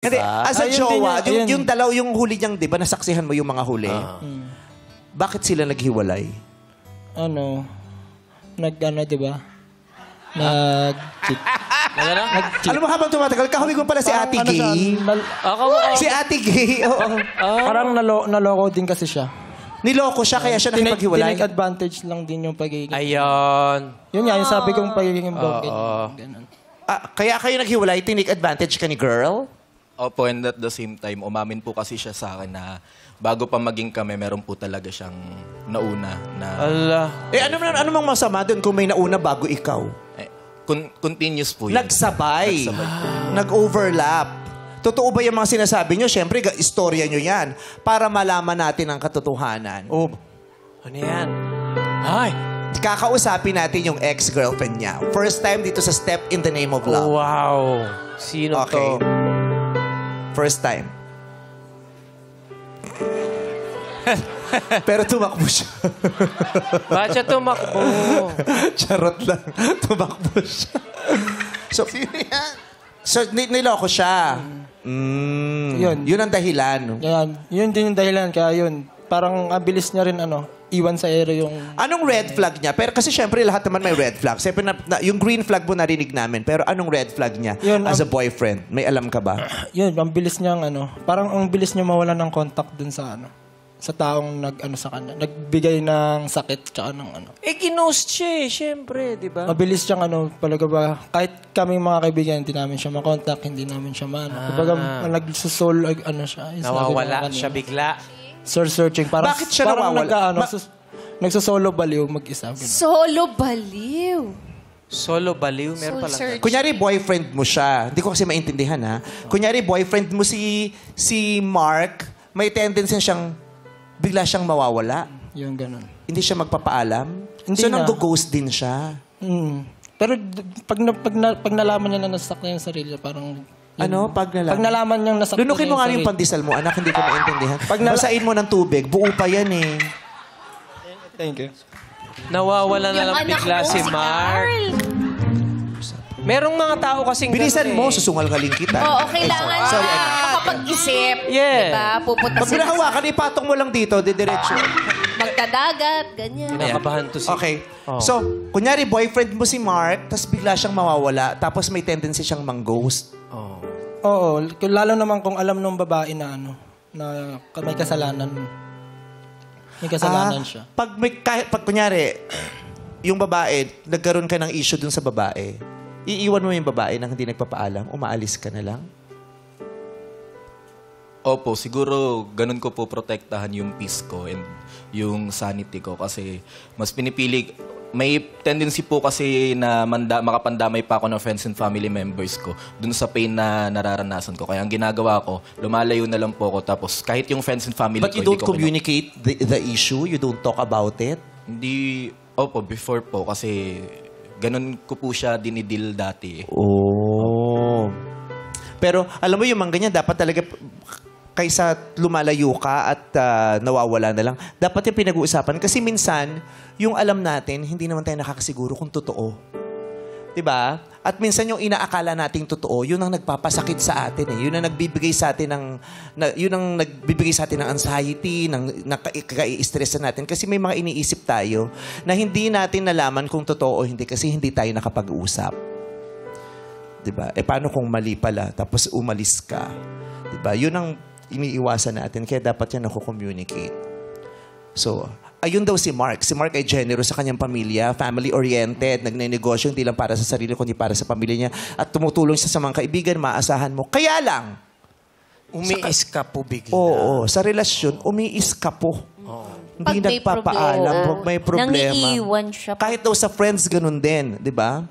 Hindi, as a Ayun jowa, din yung dalaw, yung huli niyang, di ba, nasaksihan mo yung mga huli? Bakit sila naghiwalay? Di ba? Nag-cheat. Alam mo, habang tumatagal, kahawig mo pala si Ate Gay. Si Ate Gay, oo. Parang naloko din kasi siya. Niloko siya, kaya siya nakipaghiwalay. Tinake advantage lang din yung pagiging. Ayun. Yun nga, yung sabi kong pagiging broken. Ganun. Kaya kayo naghiwalay, tinake advantage ka ni girl? Opo, and at the same time, umamin po kasi siya sa akin na bago pa maging kami, meron po talaga siyang nauna na... Allah. Ano mang masama doon kung may nauna bago ikaw? Continuous po yun. Nagsabay. Nag-overlap. Totoo ba yung mga sinasabi nyo? Siyempre, istorya nyo yan. Para malaman natin ang katotohanan. Ano yan? Ay. Kakausapin natin yung ex-girlfriend niya. First time dito sa Step in the Name of Love. Wow. Sino Okay. to? First time. Pero tumakbo siya. Bakit siya tumakbo? Charot lang. Tumakbo siya. So, sino yan? So, niloko siya. Yun ang dahilan. Yan. Yun din yung dahilan. Kaya yun, parang abilis niya rin iwan sa ere yung... Anong red flag niya? Pero kasi syempre lahat naman may red flag. Siyempre yung green flag mo narinig namin. Pero anong red flag niya yun, as a boyfriend? May alam ka ba? Yun, ang bilis niyang parang ang bilis niya mawala ng contact dun sa sa taong sa kanya. Nagbigay ng sakit tsaka ng Ginost siya syempre, di ba? Mabilis siyang talaga ba, kahit kaming mga kaibigan, hindi namin siya makontak, hindi namin siya Kumbaga, nagsusol, siya. Nawawala siya bigla. Searching. Parang, bakit siya nawawala? Nagsosolo baliw mag-isa. Ganun. Solo baliw. Solo baliw? Meron pala. Kunyari, boyfriend mo siya. Hindi ko kasi maintindihan, ha? Kunyari, boyfriend mo si Mark, may tendency siyang bigla siyang mawawala. Yung ganun. Hindi siya magpapaalam. Hindi so, na. nang-ghost din siya. Pero pag nalaman niya na nasak na yung sarili, parang... Pag nalaman? Pag nalaman niyang nasak na Lunukin mo nga sarili. yung pandesal mo, anak, hindi ko maintindihan. Basain mo ng tubig, buo pa yan eh. Thank you. Nawawala na lang bigla si Mark. Merong mga tao kasing Bilisan mo, susungal-galing kita. Oo, kailangan makapag-isip. Yeah. Diba? Pupunta Pag pinahawakan, ipatong mo lang dito, didiretso. magkadagat, ganyan. Kinakabahan to si... Okay. So, kunyari, boyfriend mo si Mark, tapos bigla siyang mawawala, tapos may tendency siyang mang-ghost. Oo, lalo naman kung alam ng babae na na may kasalanan. May kasalanan siya. Pag kunyari, yung babae, nagkaroon ka ng issue dun sa babae, iiwan mo yung babae nang hindi nagpapaalam, umaalis ka na lang? Opo, siguro ganun ko po protektahan yung peace ko and yung sanity ko kasi mas pinipili... May tendency po kasi na makapandamay pa ako ng friends and family members ko dun sa pain na nararanasan ko. Kaya ang ginagawa ko, lumalayo na lang po ako. Tapos kahit yung friends and family But ko... you don't communicate the issue? You don't talk about it? Hindi... Opo, before po kasi ganun ko po siya dinidil dati. Oh. Pero alam mo yung mga ganyan, dapat talaga kaysa lumalayo ka at nawawala na lang, dapat yung pinag-uusapan. Kasi minsan, yung alam natin, hindi naman tayo nakakasiguro kung totoo. Diba? At minsan yung inaakala nating totoo, yun ang nagpapasakit sa atin eh. Yun ang nagbibigay sa atin ng anxiety, ng kai-stress natin. Kasi may mga iniisip tayo na hindi natin nalaman kung totoo o hindi kasi hindi tayo nakapag-uusap. Diba? Paano kung mali pala, tapos umalis ka? Diba? Yun ang iniiwasan natin. Kaya dapat yan ako-communicate. So, ayun daw si Mark. Si Mark ay generous sa kanyang pamilya, family-oriented, nagnenegosyo hindi lang para sa sarili, kundi para sa pamilya niya. At tumutulong siya sa mga kaibigan, maasahan mo. Kaya lang, umiis ka po bigla. Oo, sa relasyon, umiis ka po. Hindi Pag may nagpapaalam, problema. pag may problema. Nangiiwan siya. Kahit daw sa friends, ganun din. Di ba?